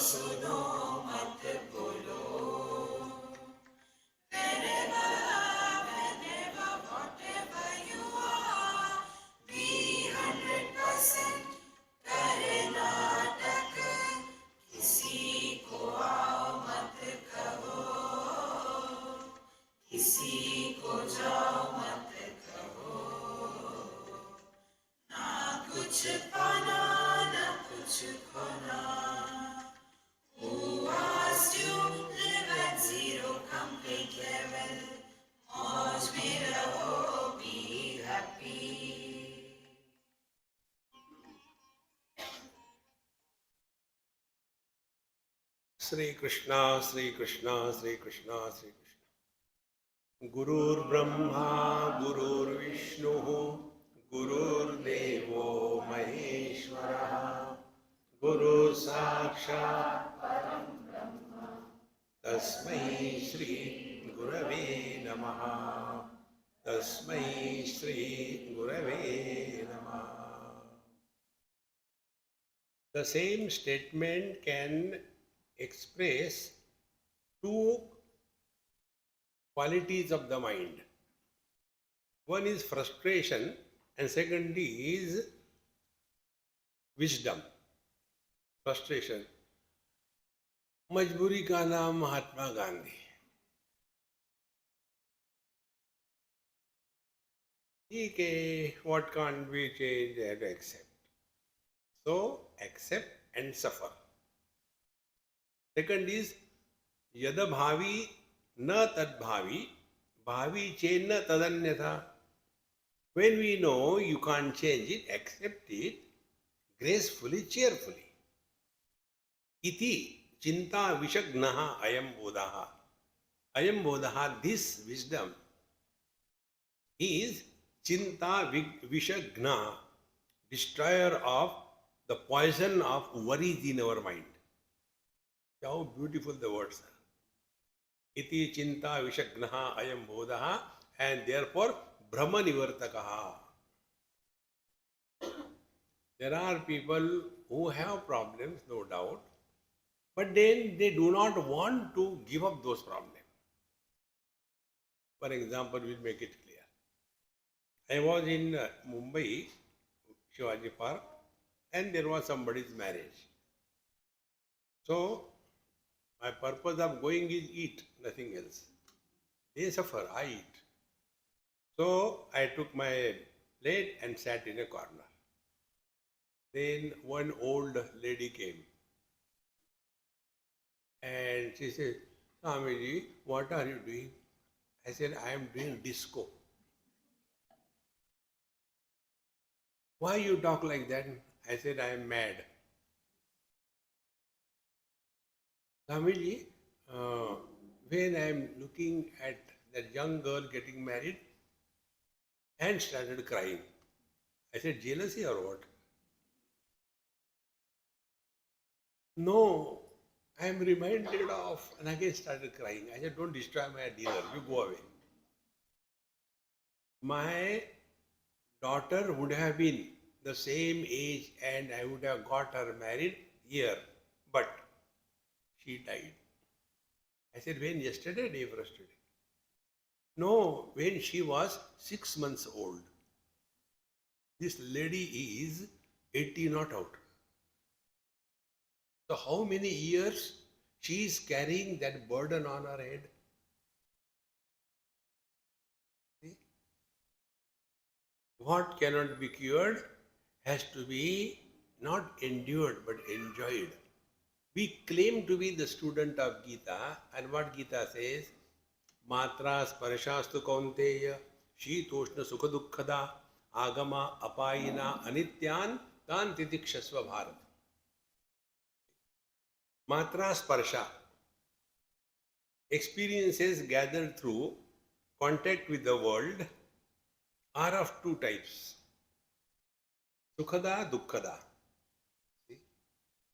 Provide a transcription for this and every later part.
सुनो मत बोलो. Wherever, whenever, whatever you are, be 100% करे नाटक. किसी को आओ मत कहो, किसी को जाओ मत कहो. ना कुछ पाना ना कुछ खोना. Who asked you live at zero complete level? मौज में रहो, be happy. Sri Krishna, Sri Krishna, Sri Krishna, Sri Krishna. Gurur Brahma, Gurur Vishnu, Gurur Devo Maheshwara, Guru Sakshat Tasmai Shri Gurave Namaha. Tasmai Shri Gurave Namaha. The same statement can express two qualities of the mind. One is frustration and second is wisdom. Frustration. मजबूरी का नाम महात्मा गांधी. ठीक है, what can't be changed, they have to accept. So accept and suffer. Second is yada bhavi na tad bhavi, bhavi chenna tadanyatha. When we know you can't change it, accept it gracefully, cheerfully. Iti chinta vishagnaha ayam bodaha. Ayam bodaha, this wisdom is chinta vishagna, destroyer of the poison of worries in our mind. How beautiful the words are. Iti chinta vishagnaha ayam bodaha, and therefore brahma nivartakaha. There are people who have problems, no doubt, but then they do not want to give up those problems. For example, we'll make it clear. I was in Mumbai, Shivaji Park, and there was somebody's marriage. So, my purpose of going is eat, nothing else. They suffer, I eat. So, I took my plate and sat in a corner. Then one old lady came. And she said, Swamiji, what are you doing? I said, I am doing disco. Why you talk like that? I said, I am mad. Swamiji, when I am looking at that young girl getting married, and started crying. I said, jealousy or what? No, I am reminded of, and again started crying. I said, don't destroy my dinner, you go away. My daughter would have been the same age and I would have got her married here, but she died. I said, when? Yesterday, day for yesterday. No, when she was 6 months old. This lady is 80 not out. So how many years she is carrying that burden on her head? See? What cannot be cured has to be not endured but enjoyed. We claim to be the student of Gita, and what Gita says, Matra sparshastu kaunteya, shitoshna sukha dukkhada, agama apayina anityan tan titikshasva bharat. Matra sparsha, experiences gathered through contact with the world are of two types, sukhada, dukkhada. See?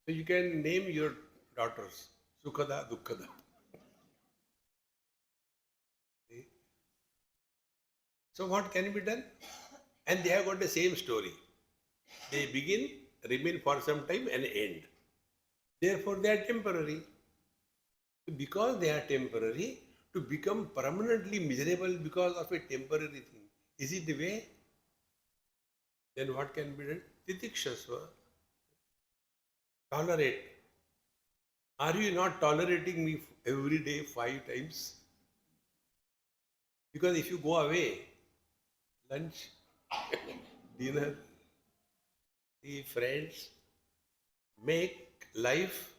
So you can name your daughters Sukhada, Dukkhada. See? So what can be done? And they have got the same story. They begin, remain for some time and end. Therefore, they are temporary. Because they are temporary, to become permanently miserable because of a temporary thing. Is it the way? Then what can be done? Titikshasva. Tolerate. Are you not tolerating me every day 5 times? Because if you go away, lunch, dinner, the friends, make life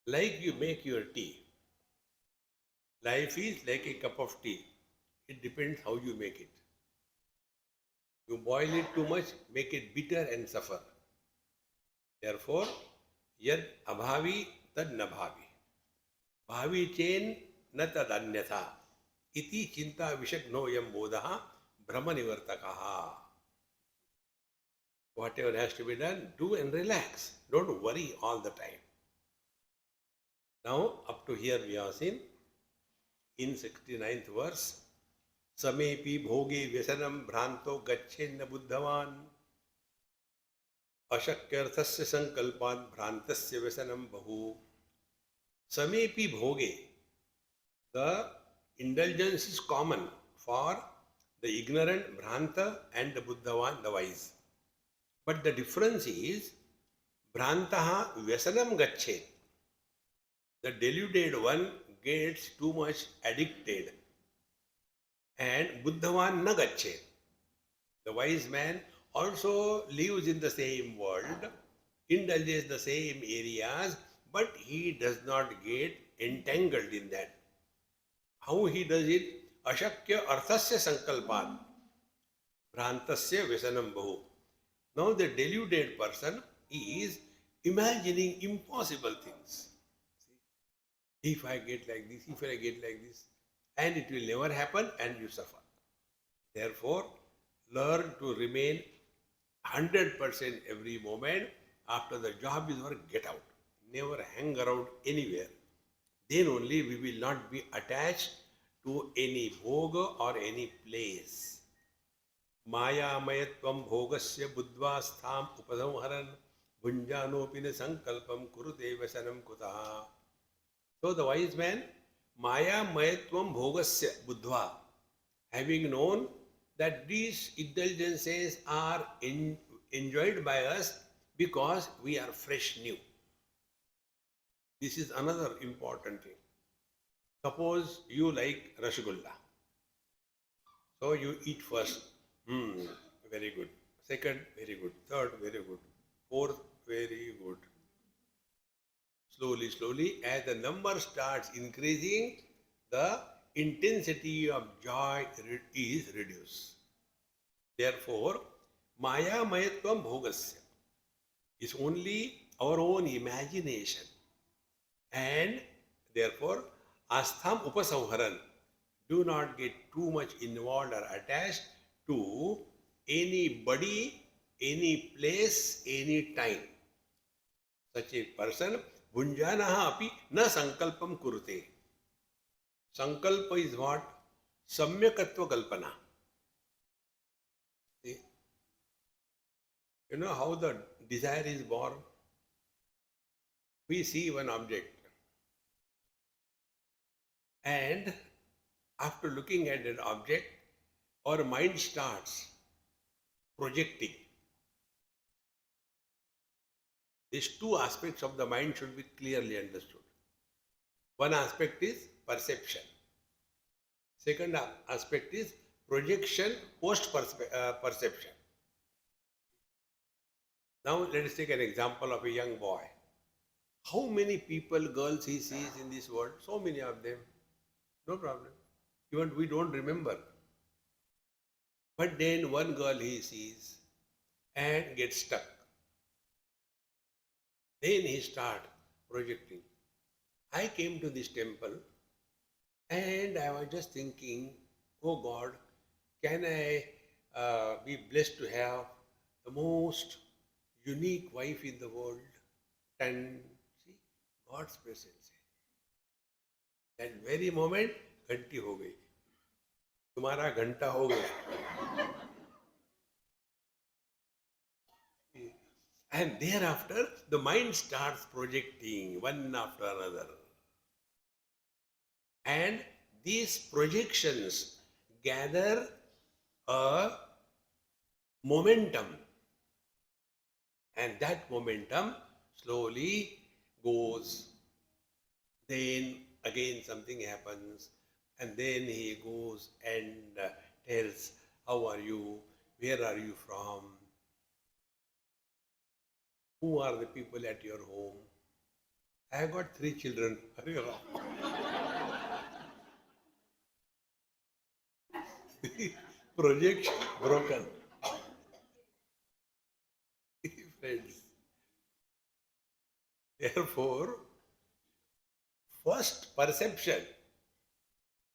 like you make your tea. Life is like a cup of tea. It depends how you make it. You boil it too much, make it bitter and suffer. Therefore, yad abhavi tad nabhavi. Bhavi chen na tad anyatha. Iti chinta vishagno yam bodha brahma nivartakaha. Whatever has to be done, do and relax. Don't worry all the time. Now, up to here we have seen in 69th verse, Samepi bhoge vyasanam bhranto gachenna buddhavan ashakyarthasya sankalpan bhrantasya vyasanam bahu. Samepi bhoge, the indulgence is common for the ignorant bhranta and the buddhavan, the wise. But the difference is bhrantaha vyasanam gachet. The deluded one gets too much addicted, and buddhavan na gachet. The wise man also lives in the same world, indulges the same areas, but he does not get entangled in that. How he does it? Ashakya arthasya sankalpan, bhrantasya vyasanam bahu. Now the deluded person is imagining impossible things. If I get like this, if I get like this, and it will never happen and you suffer. Therefore, learn to remain 100% every moment. After the job is over, get out. Never hang around anywhere. Then only we will not be attached to any bhoga or any place. Maya mayatvam bhogasya buddhva stham upasamharan bhunjanopina sankalpam kurute vasanam kutaha. So the wise man, Maya mayatvam bhogasya buddhva, having known that these indulgences are enjoyed by us because we are fresh new. This is another important thing. Suppose you like rasgulla. So you eat first. Very good. Second, very good. Third, very good. Fourth, very good. Slowly, slowly, as the number starts increasing, the intensity of joy is reduced. Therefore, Maya Mayatvam Bhogasya is only our own imagination. And therefore, Astham Upasamharan, do not get too much involved or attached to anybody, any place, any time. Such a person, Bhunjanaha api na sankalpam kurute. Sankalpa is what? Samyakatva kalpana. See? You know how the desire is born? We see one object, and after looking at that object, our mind starts projecting. These two aspects of the mind should be clearly understood. One aspect is perception. Second aspect is projection post perception. Now let us take an example of a young boy. How many people, girls he sees in this world? So many of them. No problem. Even we don't remember. But then one girl he sees and gets stuck. Then he starts projecting. I came to this temple and I was just thinking, oh God, can I be blessed to have the most unique wife in the world? And see, God's presence. That very moment, घंटी हो गई. तुम्हारा घंटा हो गया. And thereafter, the mind starts projecting one after another. And these projections gather a momentum. And that momentum slowly goes. Then again something happens. And then he goes and tells, how are you? Where are you from? Who are the people at your home? I have got 3 children. Hare Ram. Projection broken. Friends. Therefore, first perception,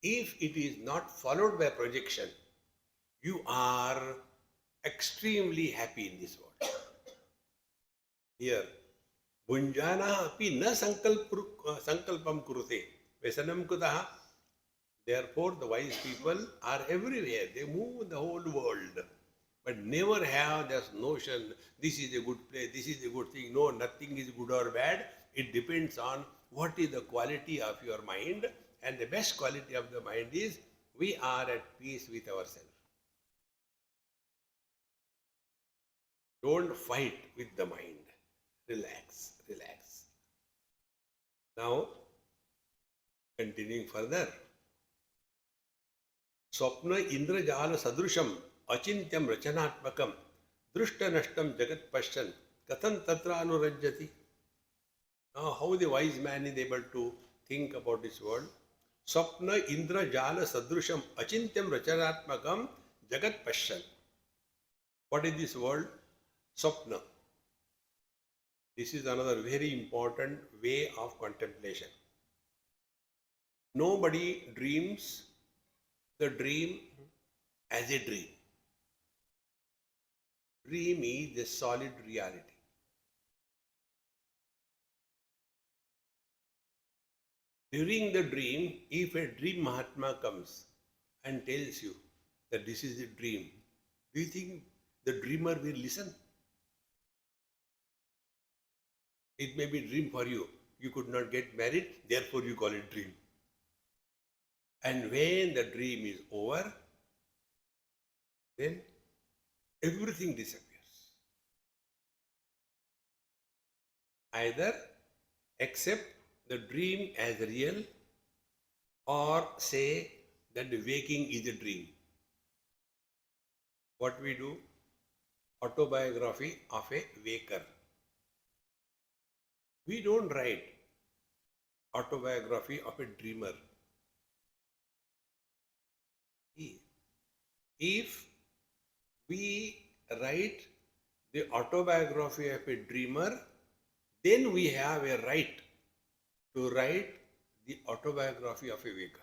if it is not followed by projection, you are extremely happy in this world. Here, Bhunjana api na sankalpam kurute. Vesanam kudaha. Therefore, the wise people are everywhere. They move the whole world. But never have this notion, this is a good place, this is a good thing. No, nothing is good or bad. It depends on what is the quality of your mind. And the best quality of the mind is, we are at peace with ourselves. Don't fight with the mind. Relax, relax. Now, continuing further. Swapna indrajala sadrusham achintyam rachanatmakam drushta nashtam jagat pashyan kathan tatra anurajyati. Now, how the wise man is able to think about this world? Swapna indrajala sadrusham achintyam rachanatmakam jagat pashyan. What is this world? Swapna. This is another very important way of contemplation. Nobody dreams the dream as a dream. Dream is the solid reality. During the dream, if a dream Mahatma comes and tells you that this is a dream, do you think the dreamer will listen? It may be a dream for you. You could not get married, therefore you call it dream. And when the dream is over, then everything disappears. Either accept the dream as real or say that the waking is a dream. What we do? Autobiography of a waker. We don't write autobiography of a dreamer. If we write the autobiography of a dreamer, then we have a right to write the autobiography of a waker.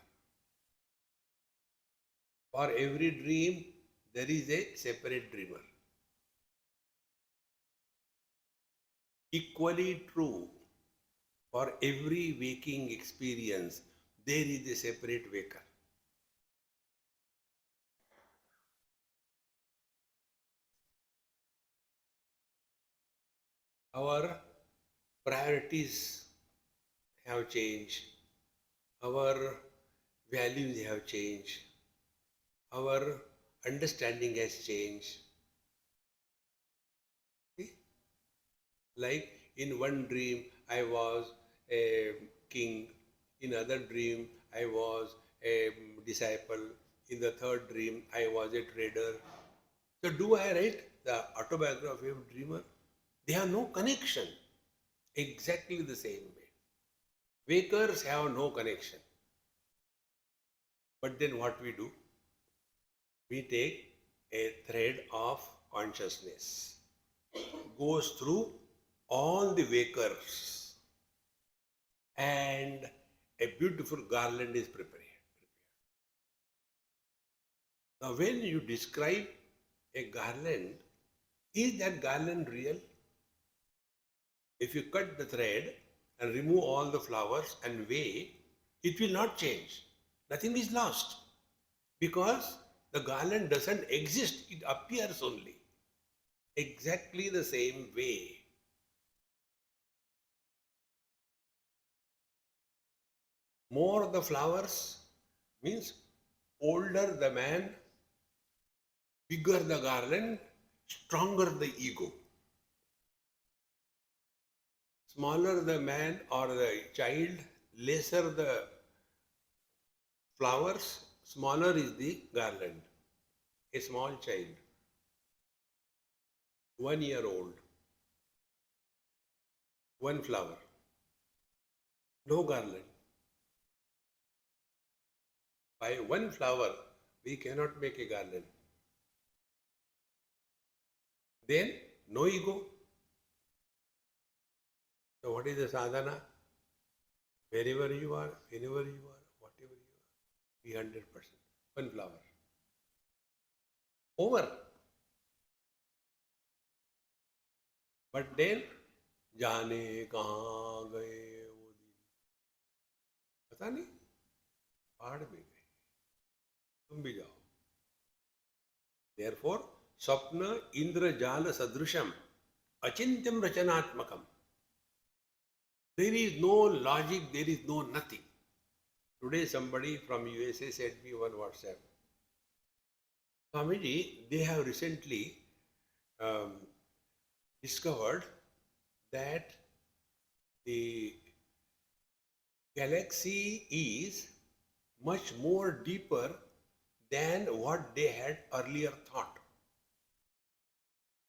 For every dream, there is a separate dreamer. Equally true, for every waking experience, there is a separate waker. Our priorities have changed, our values have changed, our understanding has changed. See? Like in one dream, I was a king, in another dream, I was a disciple, in the third dream, I was a trader. So do I write the autobiography of a dreamer? They have no connection. Exactly the same way. Wakers have no connection. But then what we do? We take a thread of consciousness, goes through all the wakers, and a beautiful garland is prepared. Now, when you describe a garland, is that garland real? If you cut the thread and remove all the flowers and weigh, it will not change. Nothing is lost because the garland doesn't exist, it appears only. Exactly the same way, More the flowers means older the man, bigger the garland, stronger the ego. Smaller the man or the child, lesser the flowers, smaller is the garland. A small child, 1 year old, one flower, no garland. By one flower, we cannot make a garland. Then, no ego. So, what is the sadhana? Wherever you are, whenever you are, whatever you are, be 100%. One flower. Over. But then, जाने कहाँ गए वो दिन पता नहीं पहाड़ में गए तुम भी जाओ therefore स्वप्न इंद्रजाल सदृशम अचिंत्यम रचनात्मकम there is no logic, there is no nothing. Today somebody from USA sent me one WhatsApp. Swamiji, they have recently discovered that the galaxy is much more deeper than what they had earlier thought.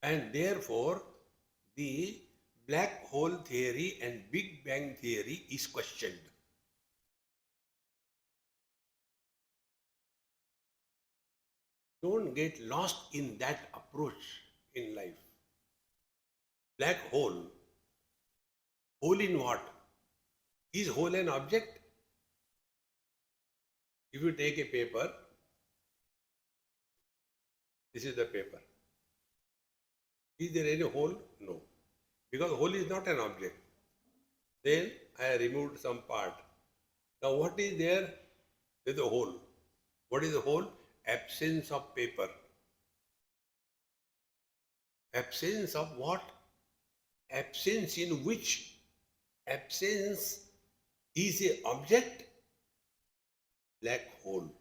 And therefore, the black hole theory and Big Bang theory is questioned. Don't get lost in that approach in life. Black hole, hole in what? Is hole an object? If you take a paper, this is the paper. Is there any hole? No. Because hole is not an object. Then I removed some part. Now what is there? There is a hole. What is the hole? Absence of paper. Absence of what? Absence in which? Absence is an object. Black hole.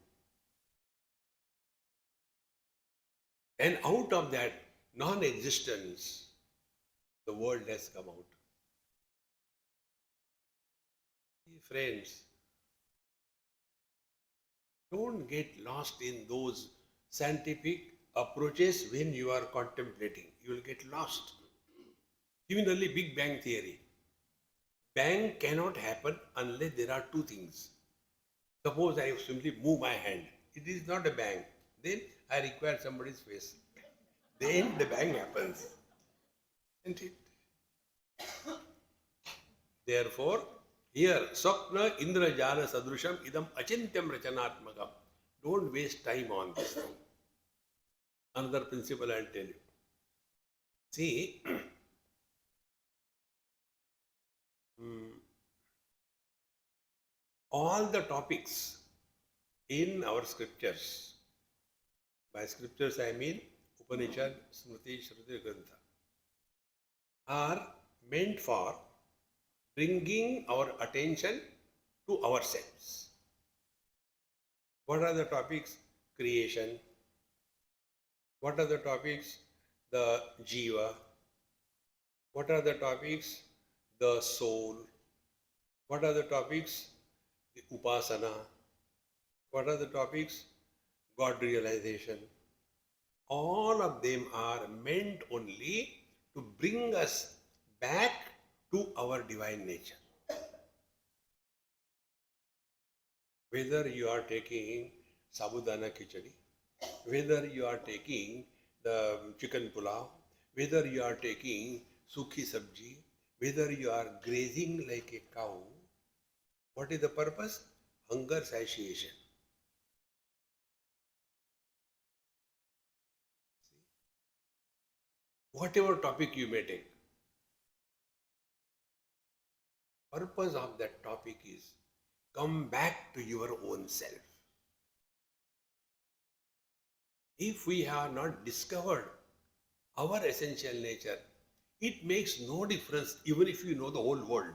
And out of that non-existence, the world has come out. Friends, don't get lost in those scientific approaches when you are contemplating. You will get lost. Similarly, Big Bang theory. Bang cannot happen unless there are two things. Suppose I simply move my hand. It is not a bang. Then I require somebody's face. Then the bang happens. Isn't it? Therefore, here, Swapna Indrajala Sadrusham Idam Achintyam Rachanatmakam. Don't waste time on this thing. Another principle I'll tell you. See, all the topics in our scriptures, by scriptures I mean Upanishad, Smriti, Shruti, Grantha, are meant for bringing our attention to ourselves. What are the topics? Creation. What are the topics? The Jiva. What are the topics? The soul. What are the topics? The Upasana. What are the topics? God realization. All of them are meant only to bring us back to our divine nature. Whether you are taking sabudana khichdi, whether you are taking the chicken pulao, whether you are taking sukhi sabji, whether you are grazing like a cow, what is the purpose? Hunger satiation. Whatever topic you may take, purpose of that topic is come back to your own self. If we have not discovered our essential nature, it makes no difference even if you know the whole world.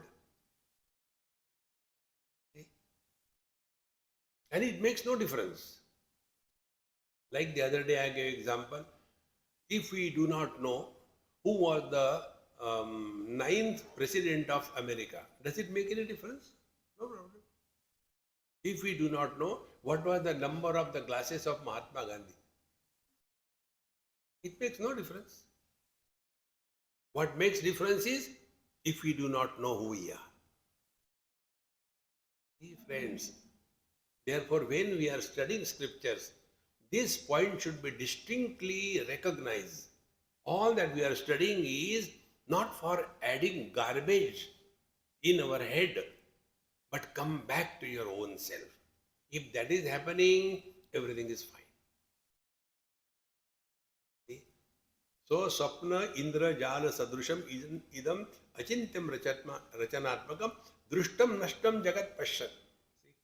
And it makes no difference. Like the other day I gave example, if we do not know who was the ninth president of America, does it make any difference? No problem. If we do not know what was the number of the glasses of Mahatma Gandhi, it makes no difference. What makes difference is if we do not know who we are. See, friends, therefore when we are studying scriptures, this point should be distinctly recognized. All that we are studying is not for adding garbage in our head, but come back to your own self. If that is happening, everything is fine. See? So, Swapna Indra Jala Sadrusham idam achintyam rachanatmakam drushtam nashtam jagat pashat. See?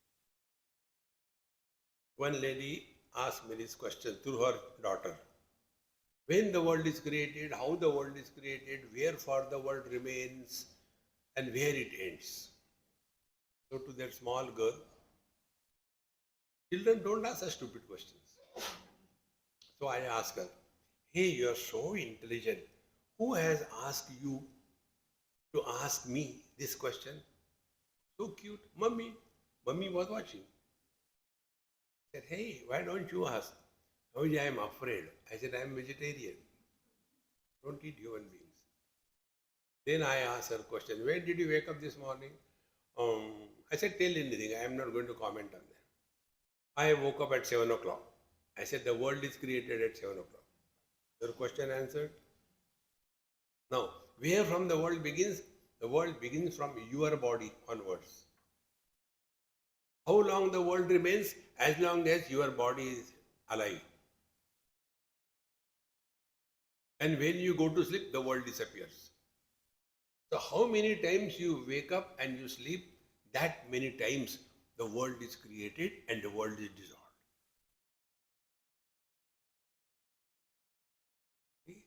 One lady asked me this question through her daughter. When the world is created, how the world is created, wherefore the world remains, and where it ends. So to that small girl, children don't ask us stupid questions. So I ask her, hey, you are so intelligent. Who has asked you to ask me this question? So cute. Mummy. Mummy was watching. I said, hey, why don't you ask? Oh, I am afraid. I said, I am vegetarian. Don't eat human beings. Then I asked her question, when did you wake up this morning? I said, tell anything. I am not going to comment on that. I woke up at 7 o'clock. I said, the world is created at 7 o'clock. Your question answered? Now, where from the world begins? The world begins from your body onwards. How long the world remains? As long as your body is alive. And when you go to sleep, the world disappears. So how many times you wake up and you sleep, that many times the world is created and the world is dissolved. See?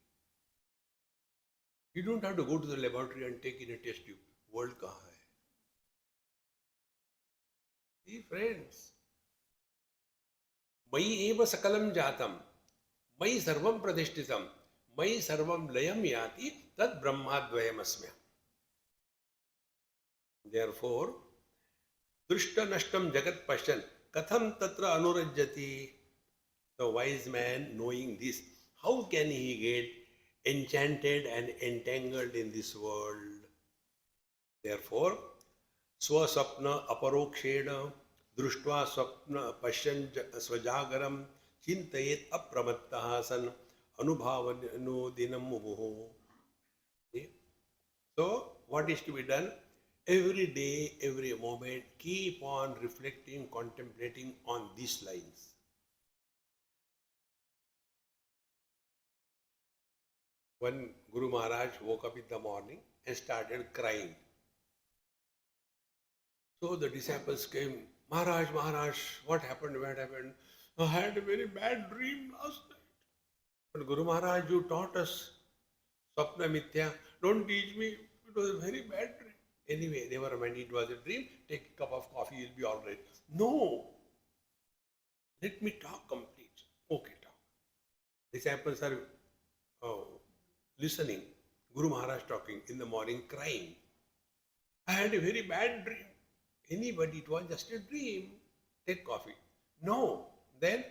You don't have to go to the laboratory and take in a test tube. World kahan hai? See, friends. Mayi eva sakalam jatam. Mayi sarvam pradishtitam. Mayi sarvam layam yati tad brahmadvayam asmya. Therefore, drishta nashtam jagat pashan katham tatra anurajyati. The wise man, knowing this, how can he get enchanted and entangled in this world? Therefore, swasapna aparokshena društva swapna pashyan svajagaram chintayet apramattaha san anubhavano dinam muhu. So, what is to be done? Every day, every moment, keep on reflecting, contemplating on these lines. When Guru Maharaj woke up in the morning and started crying. So the disciples came, Maharaj, Maharaj, what happened, what happened? I had a very bad dream last night. But Guru Maharaj, you taught us Swapna Mithya. Don't teach me. It was a very bad dream. Anyway, never mind, it was a dream. Take a cup of coffee, you'll be all right. No. Let me talk complete. Okay, talk. Disciples are listening. Guru Maharaj talking in the morning, crying. I had a very bad dream. Anybody, it was just a dream. Take coffee. No. Then,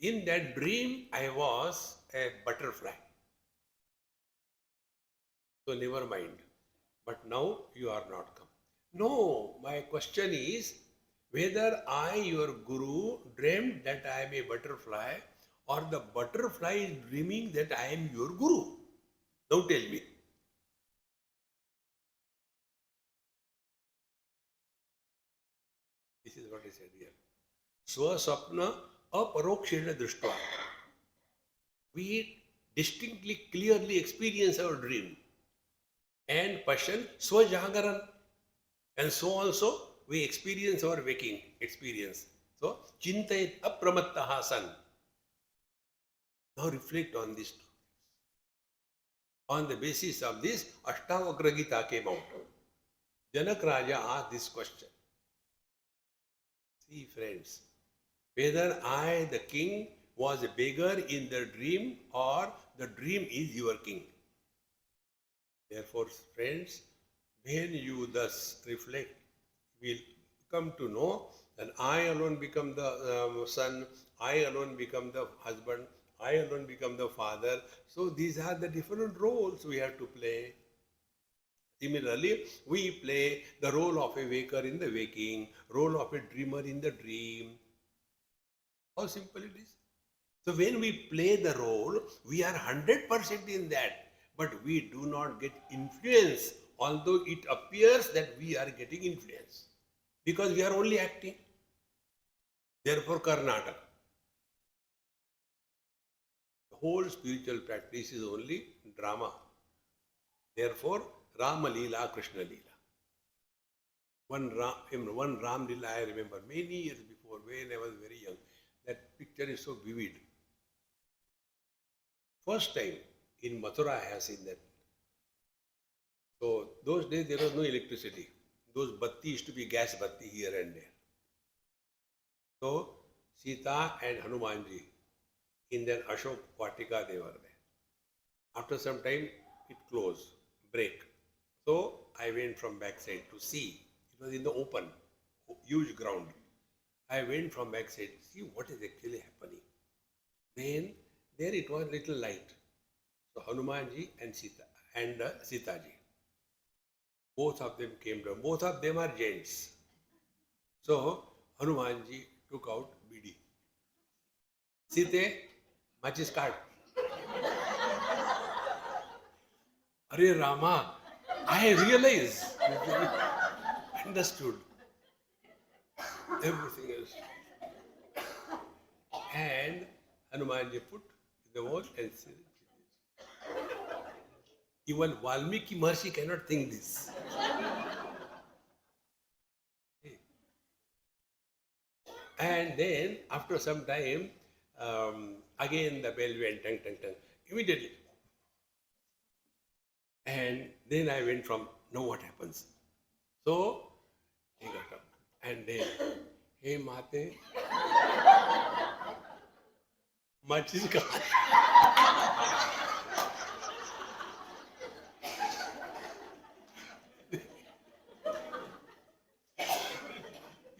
in that dream, I was a butterfly. So, never mind. But now you are not come. No, my question is whether I, your Guru, dreamed that I am a butterfly or the butterfly is dreaming that I am your Guru. Now tell me. This is what I said here. Swasapna aparokshena društva. We distinctly, clearly experience our dream. And passion swajagaran. And so also we experience our waking experience. So, chintayet apramattaha san. Now reflect on this. On the basis of this, Ashtavakra Gita came out. Janak Raja asked this question. See, friends, Whether I, the king, was a beggar in the dream or the dream is your king. Therefore, friends, when you thus reflect, will come to know that I alone become the son, I alone become the husband, I alone become the father. So these are the different roles we have to play. Similarly, we play the role of a waker in the waking, role of a dreamer in the dream. How simple it is. So when we play the role, we are 100% in that, but we do not get influence, although it appears that we are getting influence because we are only acting. Therefore, Karnataka. The whole spiritual practice is only drama. Therefore, Rama Leela, Krishna Leela. One Ram Leela I remember many years before when I was very young. That picture is so vivid. First time in Mathura I have seen that. So those days there was no electricity. Those batti used to be gas batti here and there. So Sita and Hanumanji in their Ashok Vatika they were there. After some time it closed, break. So I went from backside to see. It was in the open, huge ground. I went from backside to see what is actually happening. Then there it was little light. So Hanumanji and Sitaji. Both of them came down. Both of them are giants. So Hanumanji took out Bidi. Sita, matches card. Arey Rama, I realized, understood everything else. And Hanumanji put the wall and said, even Valmiki Maharshi cannot think this. And then after some time, again the bell went tang tang tang immediately. And then I went from know what happens. So he got up and then, hey Mate, much is gone.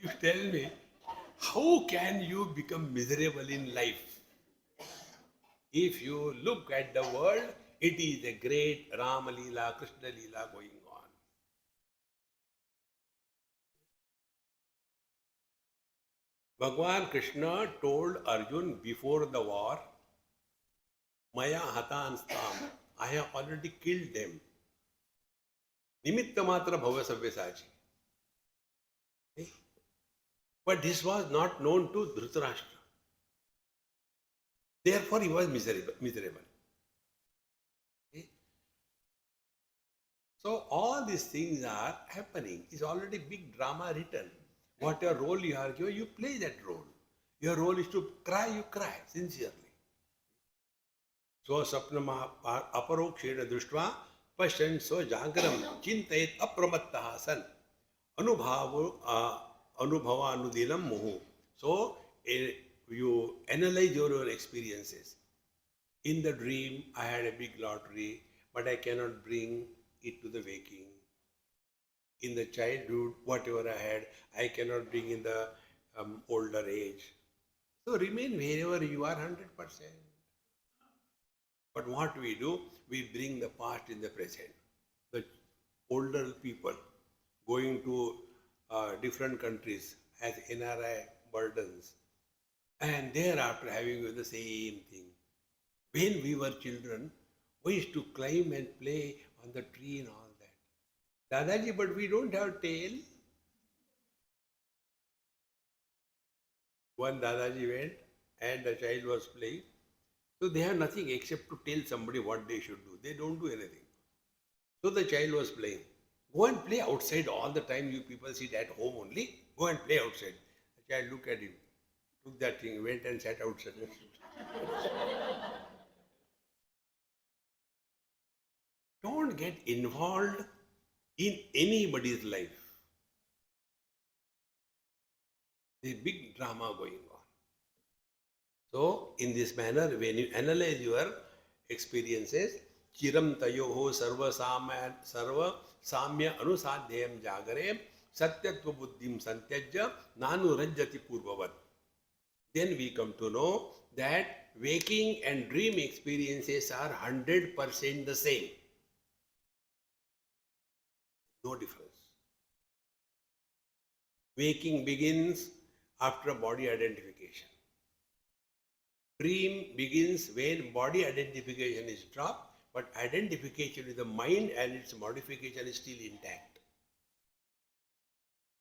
You tell me, how can you become miserable in life? If you look at the world, it is a great Rama Leela, Krishna Leela going on. Bhagwan Krishna told Arjun before the war, Maya hatan stam, I have already killed them. Nimitta matra bhava sabyasachi. But this was not known to Dhritarashtra. Therefore, he was miserable. Okay? So, all these things are happening. It's already big drama written. Whatever role you are given, you play that role. Your role is to cry, you cry sincerely. So, sapnama aparokshena drishtva pasyan so jagram chintayet apramattaha san anubhavanudilam muhu. So, you analyze your own experiences. In the dream, I had a big lottery, but I cannot bring it to the waking. In the childhood, whatever I had, I cannot bring in the older age. So remain wherever you are 100%. But what we do, we bring the past in the present. The older people going to different countries as NRI burdens, and thereafter having the same thing. When we were children, we used to climb and play on the tree and all that. Dadaji, but we don't have tail. One Dadaji went and the child was playing. So they have nothing except to tell somebody what they should do. They don't do anything. So the child was playing. Go and play outside all the time. You people sit at home only. Go and play outside. The child looked at him, took that thing, went and sat outside. Don't get involved in anybody's life. There's big drama going on. So, in this manner, when you analyze your experiences, chiram tayoho sarva samya anusadhyam jagare satyatva buddhim santyajya nanu rajyati purvavat. Then we come to know that waking and dream experiences are 100% the same. No difference. Waking begins after body identification. Dream begins when body identification is dropped, but identification with the mind and its modification is still intact.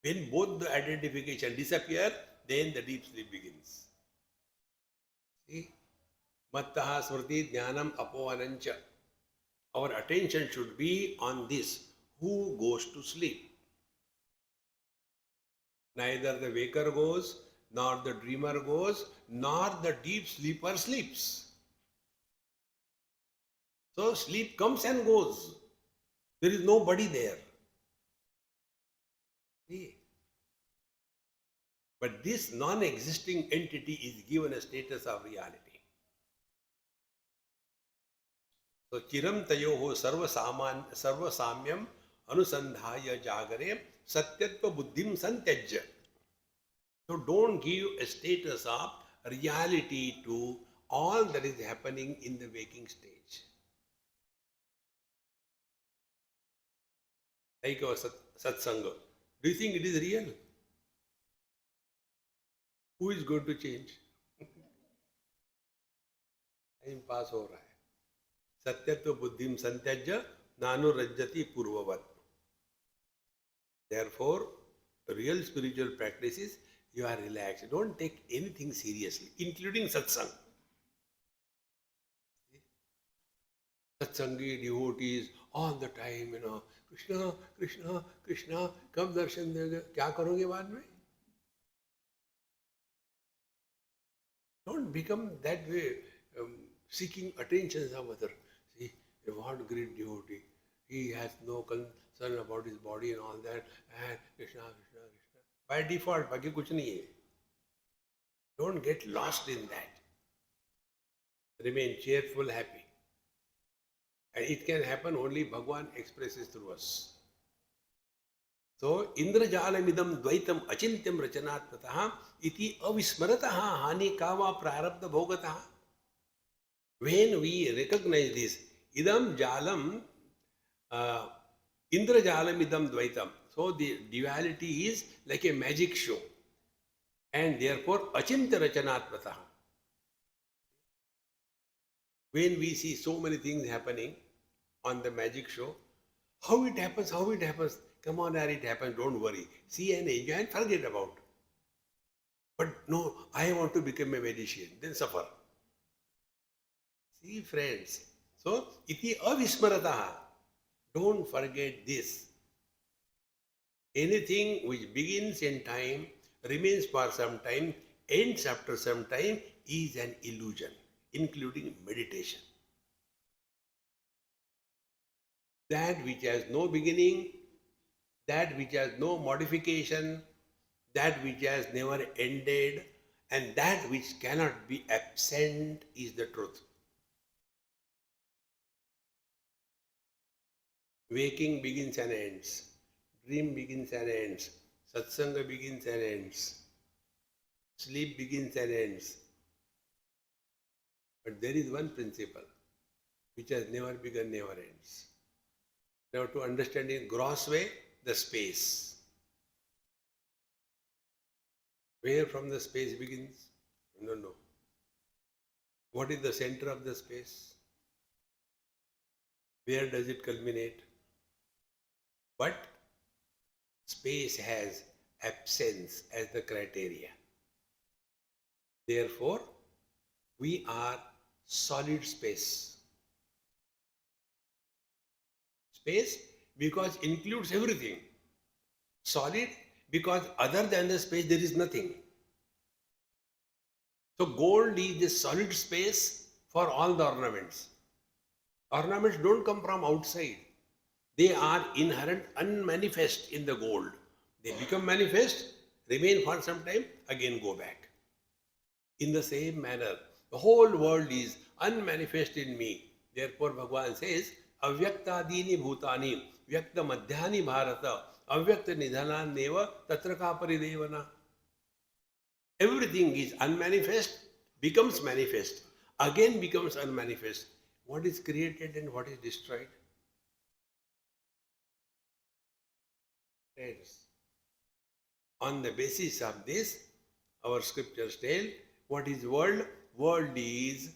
When both the identification disappear, then the deep sleep begins. See? Mattaha smriti jnanam apohanancha. Our attention should be on this. Who goes to sleep? Neither the waker goes, nor the dreamer goes, nor the deep sleeper sleeps. So sleep comes and goes. There is nobody there. See? But this non-existing entity is given a status of reality. So chiram tayoho sarva samyam anusandhaya jagare satyatva buddhim santyajya. So don't give a status of reality to all that is happening in the waking stage. Like our satsanga. Do you think it is real? Who is going to change? Time pass ho raha hai. Satyatva buddhim santyajya nanu rajyati purvavat. Therefore, the real spiritual practice is you are relaxed. Don't take anything seriously, including satsang. Satsangi devotees all the time, Krishna, Krishna, Krishna, kab darshan dega? Kya karoge baad mein? Don't become that way, seeking attentions of others. See, what great devotee. He has no concern about his body and all that. And Krishna, Krishna, Krishna. By default, baki kuch nahi hai. Don't get lost in that. Remain cheerful, happy. And it can happen only Bhagwan expresses through us. So, Indrajalamidam dvaitam achintyam rachanatmataha iti avismarataha hani kava prarabdha bhogataha. When we recognize this, idam jalam Indrajalamidam dvaitam. So, the duality is like a magic show. And therefore, achintya rachanatmataha. When we see so many things happening on the magic show, how it happens, come on, it happens, don't worry. See and enjoy and forget about. But no, I want to become a magician, then suffer. See friends, so iti avismarataha, don't forget this. Anything which begins in time, remains for some time, ends after some time, is an illusion, including meditation. That which has no beginning, that which has no modification, that which has never ended, and that which cannot be absent is the truth. Waking begins and ends, dream begins and ends, satsanga begins and ends, sleep begins and ends. But there is one principle which has never begun, never ends. Now to understand in gross way, the space. Where from the space begins? No. What is the center of the space? Where does it culminate? But space has absence as the criteria. Therefore, we are solid space. Space because includes everything. Solid because other than the space there is nothing. So gold is the solid space for all the ornaments. Ornaments don't come from outside. They are inherent, unmanifest in the gold. They become manifest, remain for some time, again go back. In the same manner, the whole world is unmanifest in me. Therefore, Bhagavan says, Avyaktadini bhutani, vyakta madhyani bharata, avyakta nidhanan neva, tatra ka paridevana. Everything is unmanifest, becomes manifest, again becomes unmanifest. What is created and what is destroyed? Friends, on the basis of this, our scriptures tell, what is world? World is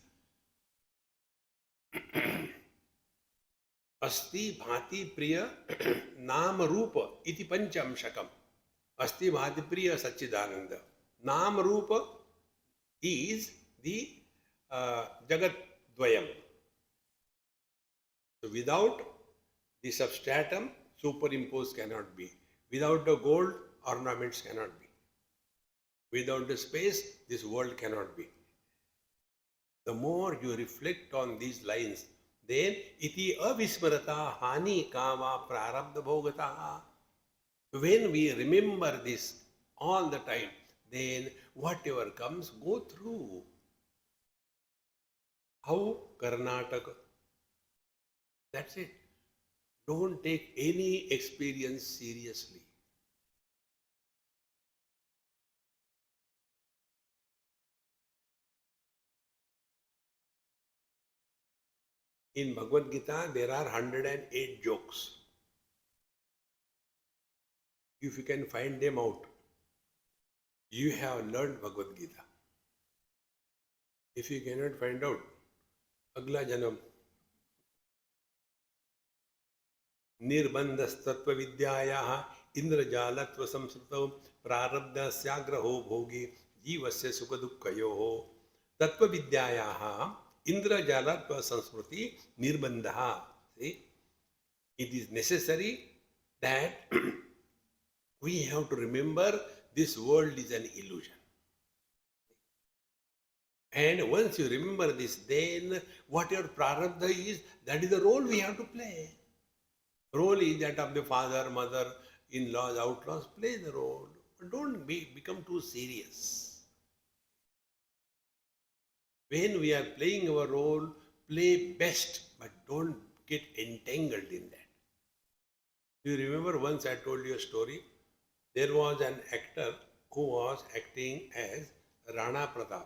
Asti Bhati Priya Nam Rupa iti Panchamshakam. Asti Bhati Priya Sachidananda. Nam Rupa is the Jagat Dvayam. So without the substratum, superimposed cannot be. Without the gold, ornaments cannot be. Without the space, this world cannot be. The more you reflect on these lines, then iti avismarata hani kama prarabdha bhogata. When we remember this all the time, then whatever comes, go through. How Karnataka? That's it. Don't take any experience seriously. In Bhagavad Gita, there are 108 jokes. If you can find them out, you have learned Bhagavad Gita. If you cannot find out, Agla Janam, Nirbandhastatva Vidyayaha Indrajalatva Samsrutau Prarabdha Syagraho Bhogi Jivasya Sukadukkayoho Tattva Vidyayaha Indrajalatva Samsmriti Nirbandha. See, it is necessary that we have to remember this world is an illusion. And once you remember this, then whatever prarabdha is, that is the role we have to play. Role is that of the father, mother, in-laws, outlaws. Play the role. But don't become too serious. When we are playing our role, play best, but don't get entangled in that. You remember once I told you a story? There was an actor who was acting as Rana Pratap.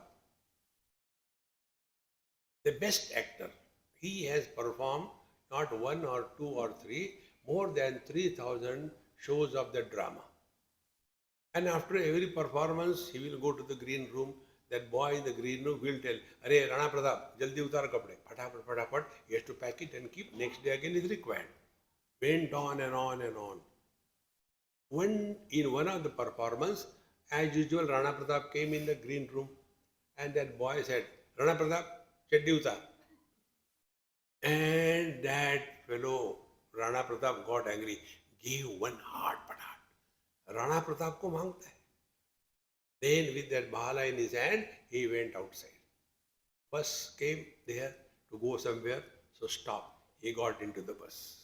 The best actor. He has performed not one or two or three, more than 3,000 shows of the drama. And after every performance, he will go to the green room. That boy in the green room will tell, Arey Rana Pratap, jaldi utar kapde. Patapat, patapat. He has to pack it and keep. Next day again is required. Went on and on and on. In one of the performance, as usual, Rana Pratap came in the green room and that boy said, Rana Pratap, chaddi utar. And that fellow, Rana Pratap, got angry, gave one hard patat. Rana Pratap ko mangta hai. Then with that bhala in his hand, he went outside. Bus came there to go somewhere, so stop. He got into the bus.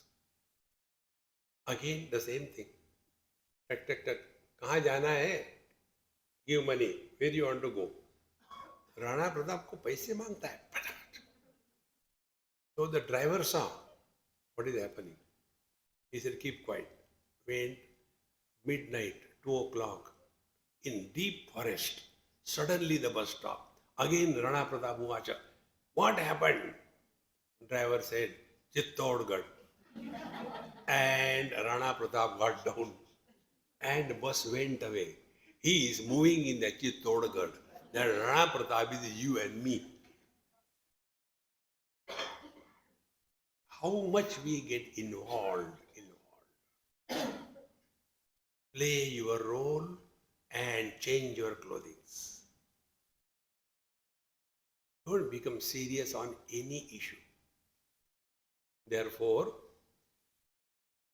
Again the same thing. Tak, tak, tak. Kahan jana hai? Give money. Where you want to go? Rana Pratap ko paise mangta hai. Patat. So the driver saw what is happening. He said, keep quiet. Went midnight, 2 o'clock, in deep forest. Suddenly the bus stopped. Again Rana Pratap Muacha. What happened? Driver said, Chittorgarh. And Rana Pratap got down. And the bus went away. He is moving in the Chittorgarh. That Rana Pratap is you and me. How much we get involved. Play your role and change your clothing. Don't become serious on any issue. Therefore,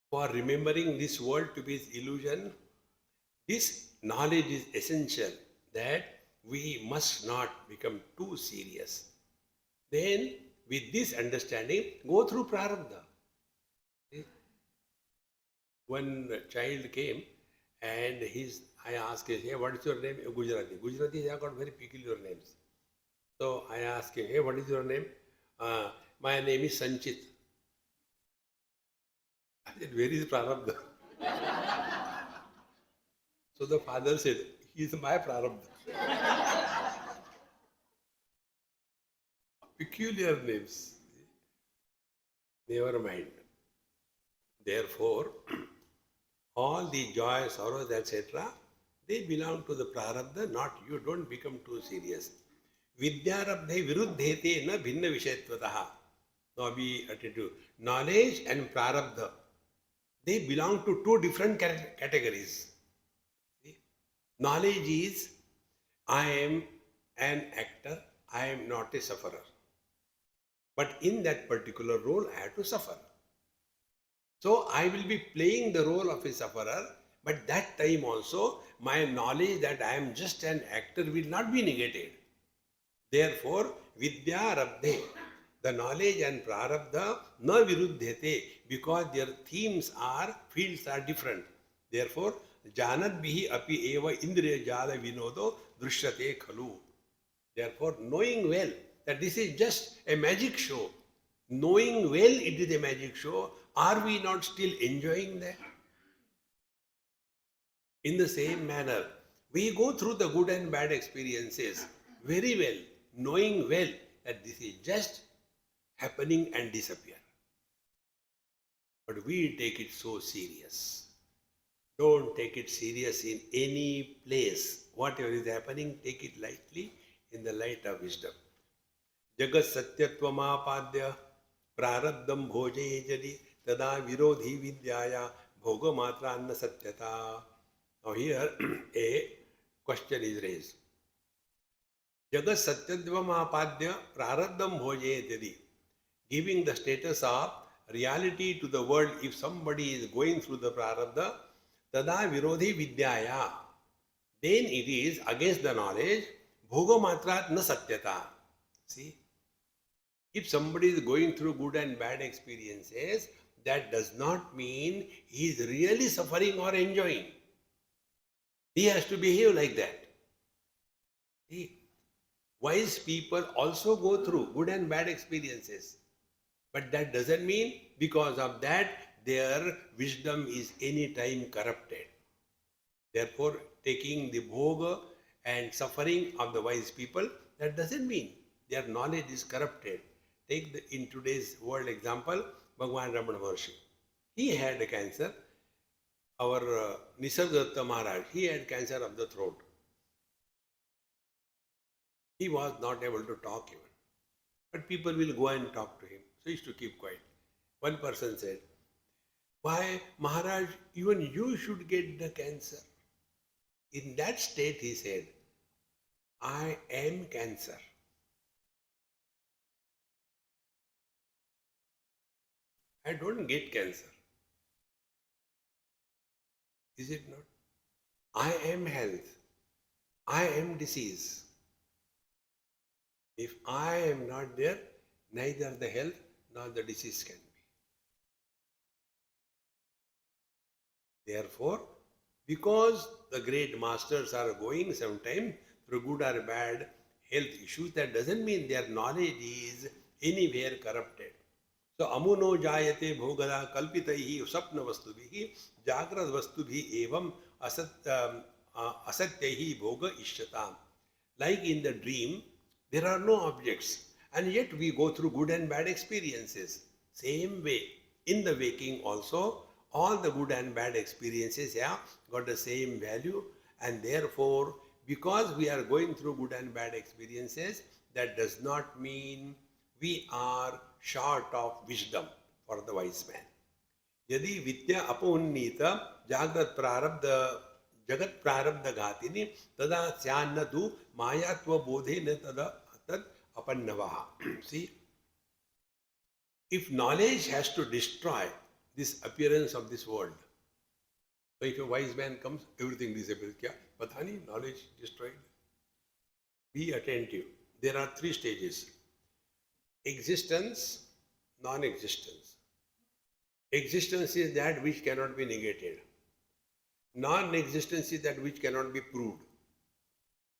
for remembering this world to be illusion, this knowledge is essential that we must not become too serious. Then, with this understanding, go through prarabdha. One child came And I asked him, hey, what is your name? Gujarati. Gujarati have got very peculiar names. So I asked him, hey, what is your name? My name is Sanchit. I said, where is Prarabdha? So the father said, he is my Prarabdha. Peculiar names. Never mind. Therefore, all the joy, sorrows, etc., they belong to the prarabdha, not you. Don't become too serious. Vidyarabdhe viruddhete na bhinna vishayatvataha. Now be attentive. Knowledge and prarabdha, they belong to two different categories. See? Knowledge is, I am an actor, I am not a sufferer. But in that particular role, I have to suffer. So I will be playing the role of a sufferer, but that time also my knowledge that I am just an actor will not be negated. Therefore, vidya rabdhe, the knowledge and prarabdha na viruddhete, because their fields are different. Therefore, janad bihi api eva indriya jala vinodo drishyate khalu. Therefore, knowing well that this is just a magic show, knowing well it is a magic show, are we not still enjoying that? In the same manner, we go through the good and bad experiences very well, knowing well that this is just happening and disappear. But we take it so serious. Don't take it serious in any place. Whatever is happening, take it lightly in the light of wisdom. Jagat satyatvamapadya prarabdham bhoje jadi tada virodhi vidyaya bhoga matra anna satyata. Now here a question is raised. Jagat satyatvamapadya prarabdham bhoje jadi. Giving the status of reality to the world, if somebody is going through the prarabdha, tada virodhi vidyaya, then it is against the knowledge, bhoga matrat na satyata. See, if somebody is going through good and bad experiences, that does not mean he is really suffering or enjoying. He has to behave like that. See, wise people also go through good and bad experiences. But that doesn't mean because of that their wisdom is any time corrupted. Therefore, taking the bhoga and suffering of the wise people, that doesn't mean their knowledge is corrupted. Take in today's world example, Bhagwan Ramana Maharshi. He had a cancer. Our Nisargadatta Maharaj, he had cancer of the throat. He was not able to talk even. But people will go and talk to him. So he used to keep quiet. One person said, why, Maharaj, even you should get the cancer. In that state, he said, I am cancer. I don't get cancer. Is it not? I am health. I am disease. If I am not there, neither the health nor the disease can be. Therefore, because the great masters are going sometime through good or bad health issues, that doesn't mean their knowledge is anywhere corrupted. So, amuno jayate bhogada kalpitaihi sapna vastubhihi jagrad vastubhi evam asatyaihi bhoga ishyatam. Like in the dream, there are no objects, and yet we go through good and bad experiences. Same way, in the waking also, all the good and bad experiences have got the same value, and therefore, because we are going through good and bad experiences, that does not mean we are short of wisdom for the wise man. Yadi vidya apaunnita jagrat prarabdha jagat prarabdha ghatini tada syannatu mayatva bodhe na tada tad apannavaha. See, if knowledge has to destroy this appearance of this world, so if a wise man comes, everything disappears. Kya? Pata nahi, knowledge destroyed. Be attentive. There are three stages. Existence, non-existence. Existence is that which cannot be negated. Non-existence is that which cannot be proved.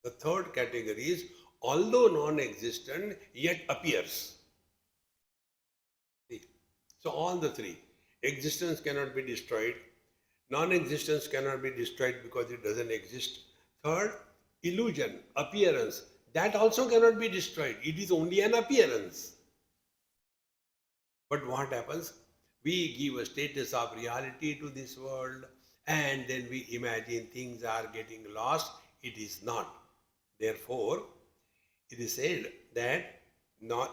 The third category is although non-existent yet appears. See? So all the three. Existence cannot be destroyed. Non-existence cannot be destroyed because it doesn't exist. Third, illusion, appearance. That also cannot be destroyed. It is only an appearance. But what happens? We give a status of reality to this world and then we imagine things are getting lost. It is not. Therefore, it is said that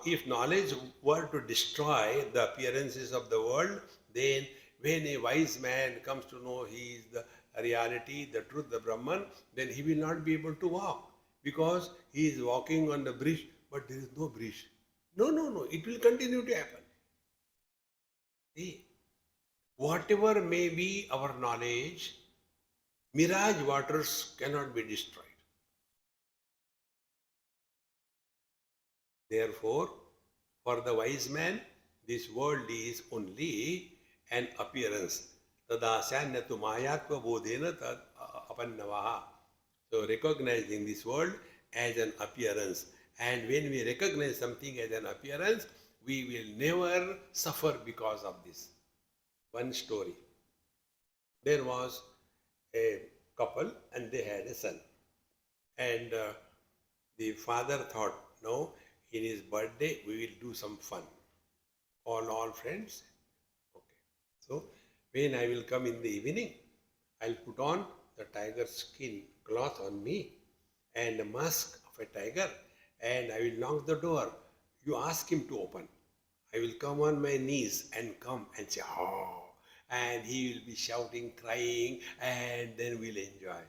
if knowledge were to destroy the appearances of the world, then when a wise man comes to know he is the reality, the truth, the Brahman, then he will not be able to walk because he is walking on the bridge, but there is no bridge. No, no, no, it will continue to happen. See, whatever may be our knowledge, mirage waters cannot be destroyed. Therefore, for the wise man, this world is only an appearance. Tadasanyatu mayatva bodhena tad apannavaha. So recognizing this world as an appearance. And when we recognize something as an appearance, we will never suffer because of this. One story. There was a couple and they had a son. And the father thought, no, in his birthday we will do some fun. All friends. Okay. So when I will come in the evening, I'll put on the tiger skin cloth on me and a mask of a tiger and I will knock the door. You ask him to open. I will come on my knees and come and say, oh, and he will be shouting, crying, and then we'll enjoy.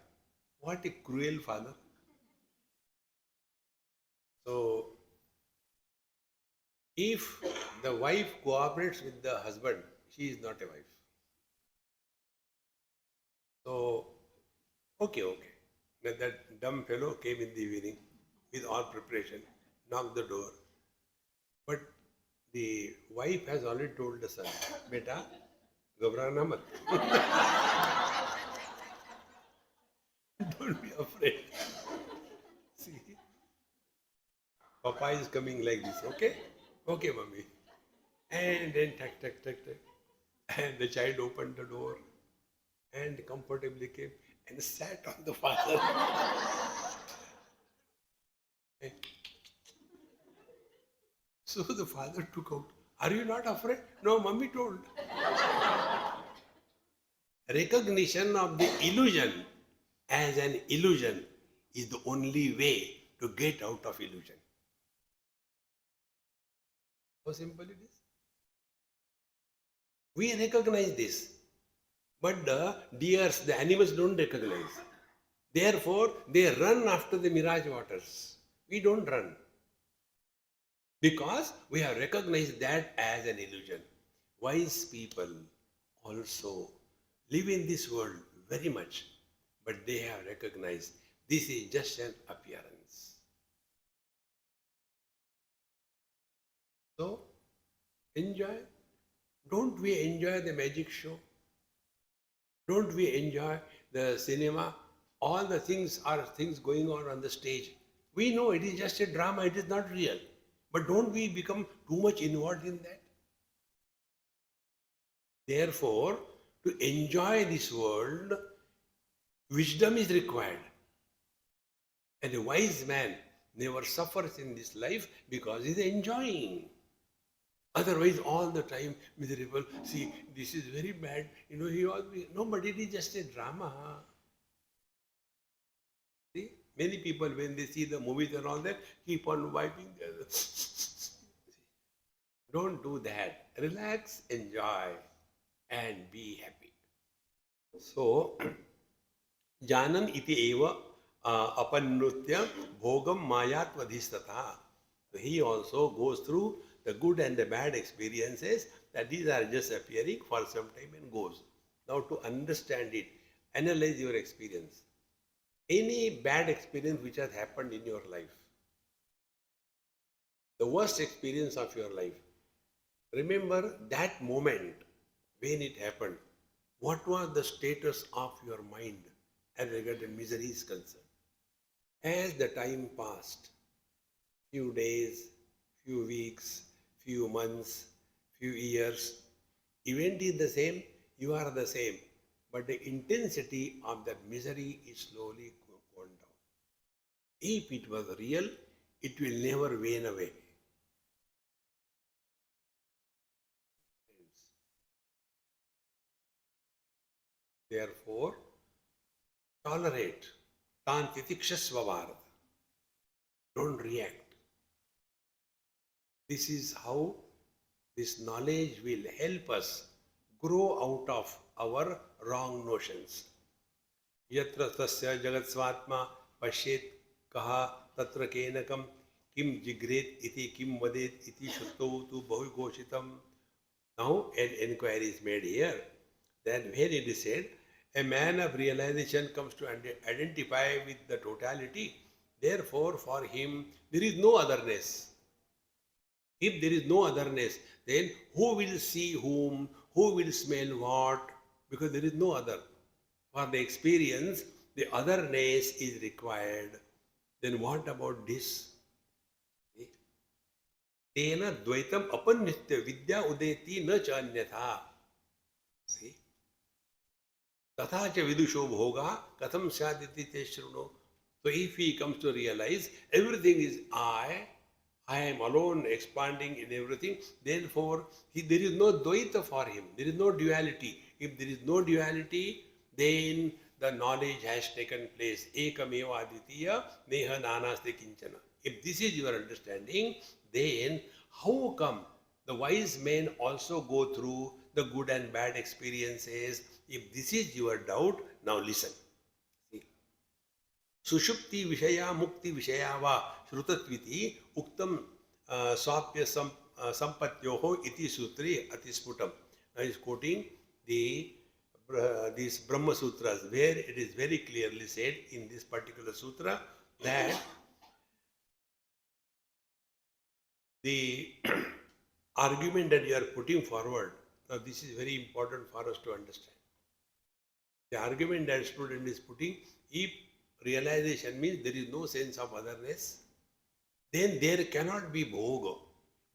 What a cruel father. So, if the wife cooperates with the husband, she is not a wife. So, okay. That dumb fellow came in the evening with all preparation, knocked the door. But the wife has already told the son, Beta, ghabrana mat. Don't be afraid. See, Papa is coming like this, okay? Okay, mommy. And then tuck. And the child opened the door and comfortably came and sat on the father. So the father took out, are you not afraid? No, mommy told. Recognition of the illusion as an illusion is the only way to get out of illusion. How simple it is. We recognize this, but the deers, the animals don't recognize. Therefore, they run after the mirage waters. We don't run. Because we have recognized that as an illusion. Wise people also live in this world very much, but they have recognized this is just an appearance. So, enjoy. Don't we enjoy the magic show? Don't we enjoy the cinema? All the things are things going on the stage. We know it is just a drama, it is not real. But don't we become too much involved in that? Therefore, to enjoy this world, wisdom is required. And a wise man never suffers in this life because he is enjoying. Otherwise, all the time miserable. See, this is very bad. He always, no, but it is just a drama. See, many people, when they see the movies and all that, keep on wiping their... Don't do that. Relax, enjoy, and be happy. So, janam iti eva apannutya bhogam mayatvadhistata. So he also goes through the good and the bad experiences, that these are just appearing for some time and goes. Now to understand it, analyze your experience. Any bad experience which has happened in your life, the worst experience of your life, remember that moment when it happened. what was the status of your mind as regarded misery is concerned? As the time passed, few days, few weeks, few months, few years, event is the same, you are the same, but the intensity of that misery is slowly gone down. If it was real, it will never wane away. Therefore, tolerate. Tan titikshasva bharata. Don't react. This is how this knowledge will help us grow out of our wrong notions. Yatra tasya jagat svatma pashet kaha tatra kenakam kim jigret iti kim vadet iti shruto tu bahugoshitam. Now an inquiry is made here. Then when it is said, a man of realization comes to identify with the totality. Therefore, for him, there is no otherness. If there is no otherness, then who will see whom? Who will smell what? Because there is no other. For the experience, the otherness is required. Then what about this? Tena dvaitam apannitya vidya udeti na cha anyatha. See? Tatha cha vidusho bhoga katham syaditi te shruno. So if he comes to realize everything is I am alone expanding in everything, therefore there is no dvaita for him, there is no duality. If there is no duality, then the knowledge has taken place. Ekameva advitiya neha nanaste kinchana. If this is your understanding, then how come the wise men also go through the good and bad experiences? If this is your doubt, now listen. See. Sushupti vishaya mukti vishaya va shrutatviti uktam swapya sampatyoho iti sutri atisputam. Now he is quoting these Brahma Sutras, where it is very clearly said in this particular sutra that the argument that you are putting forward, now this is very important for us to understand. The argument that student is putting, if realization means there is no sense of otherness, then there cannot be bhoga.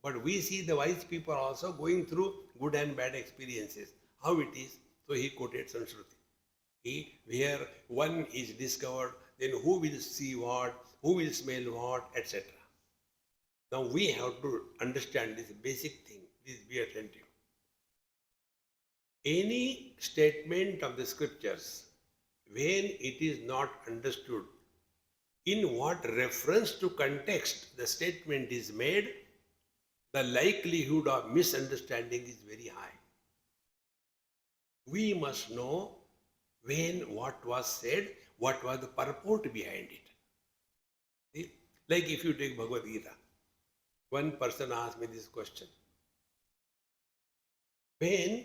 But we see the wise people also going through good and bad experiences. How it is? So he quoted some Shruti. Where one is discovered, then who will see what, who will smell what, etc. Now we have to understand this basic thing. Please be attentive. Any statement of the scriptures, when it is not understood in what reference to context the statement is made, the likelihood of misunderstanding is very high. We must know when what was said, what was the purport behind it. See? Like if you take Bhagavad Gita, one person asked me this question. When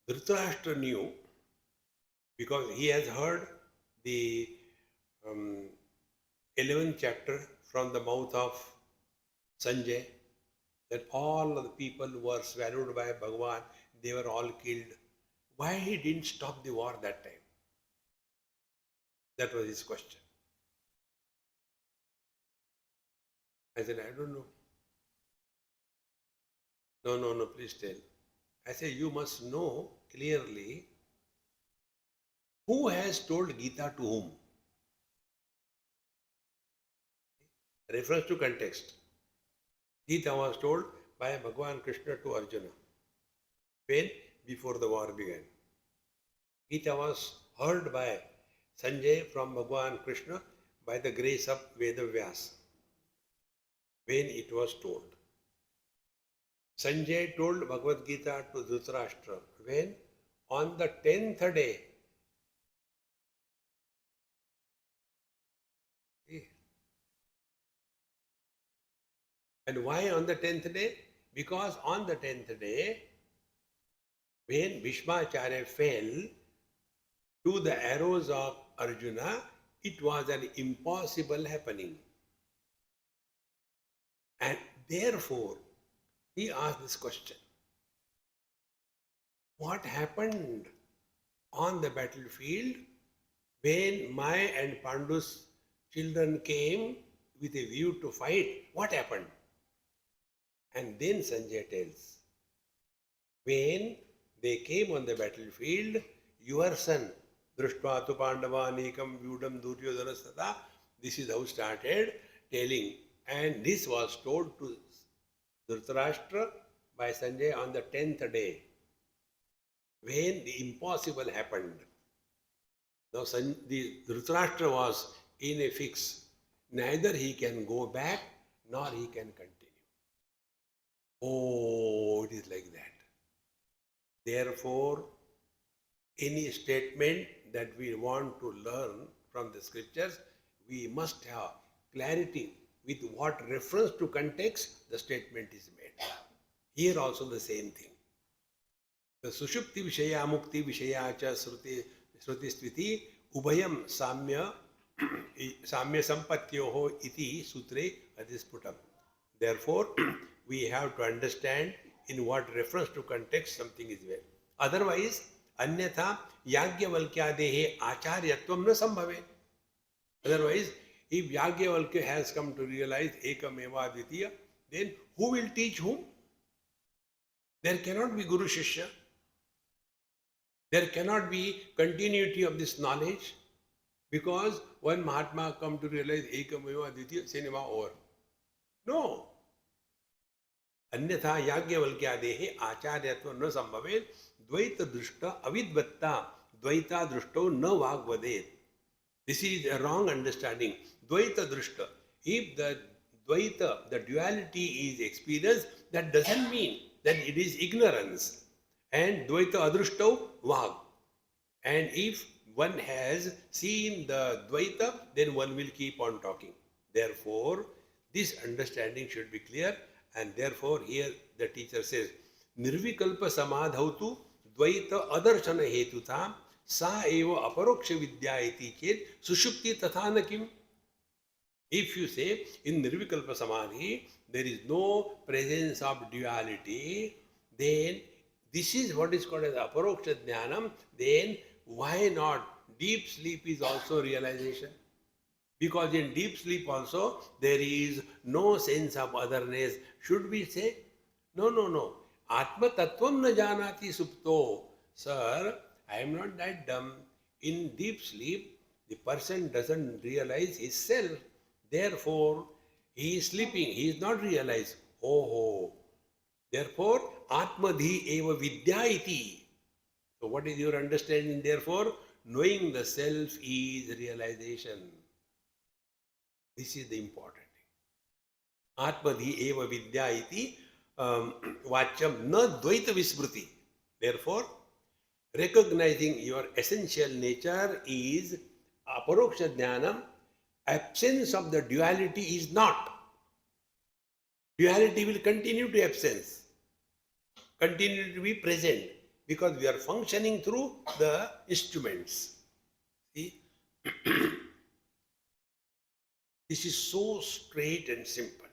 Dhritarashtra knew, because he has heard the 11th chapter from the mouth of Sanjay, that all of the people who were swallowed by Bhagavan, they were all killed. Why he didn't stop the war that time? That was his question. I said, I don't know. No, please tell. I said, you must know clearly who has told Gita to whom. Reference to context. Gita was told by Bhagavan Krishna to Arjuna. When? Before the war began. Gita was heard by Sanjay from Bhagavan Krishna by the grace of Veda Vyasa. When it was told. Sanjay told Bhagavad Gita to Dhritarashtra. When? On the 10th day. And why on the 10th day? Because on the 10th day, when Bhishmacharya fell to the arrows of Arjuna, it was an impossible happening. And therefore, he asked this question. what happened on the battlefield when Maya and Pandu's children came with a view to fight. What happened? And then Sanjay tells, when they came on the battlefield, your son, Društva tu Pandavanekam Vyudam Duryodhanastata, this is how started telling. And this was told to Dhritarashtra by Sanjay on the 10th day, when the impossible happened. Now the Dhritarashtra was in a fix. Neither he can go back, nor he can continue. Oh, it is like that. Therefore, any statement that we want to learn from the scriptures, we must have clarity with what reference to context the statement is made. Here also the same thing. The Sushupti Vishaya Mukti Vishaya Cha Sruti Stviti Ubhayam Samya Sampatyoho Iti Sutre Adhisputam. Therefore, we have to understand in what reference to context something is there. Otherwise, Anyatha Yagyavalkyadehe Acharyatvam na sambhave. Otherwise, if Yagyavalkya has come to realize Ekameva Advitiya, then who will teach whom? There cannot be Guru Shishya. There cannot be continuity of this knowledge, because one Mahatma come to realize Ekameva Advitiya, cinema over. No. Anyatha Yagyavalkyadehe Acharyatvam na sambhave Dvaita Drushta Avidvatta Dvaita Drushto na Vagvadet. This is a wrong understanding. Dvaita Drushta. If the Dvaita, the duality is experienced, that doesn't mean that it is ignorance. And Dvaita Adrushto Vag. And if one has seen the Dvaita, then one will keep on talking. Therefore, this understanding should be clear, and therefore here the teacher says, Nirvikalpa Samadhautu Dvaita Adarshana Hetutha Sa eva aparoksha vidya iti chet sushupti tathana kim. If you say in Nirvikalpa Samadhi there is no presence of duality, then this is what is called as aparoksha jnanam, then why not deep sleep is also realization? Because in deep sleep also there is no sense of otherness. Should we say? No. Atma tattvam na janati supto. Sir, I am not that dumb. In deep sleep, the person doesn't realize his self. Therefore, he is sleeping. He is not realized. Oh. Therefore, Atmadhi eva vidya iti. So what is your understanding? Therefore, knowing the self is realization. This is the important thing. Atmadhi eva vidya iti vachyam na dvaita vismriti. Therefore, recognizing your essential nature is aparoksha jnanam. Absence of the duality is not. Duality will continue to absence, continue to be present, because we are functioning through the instruments. See? This is so straight and simple.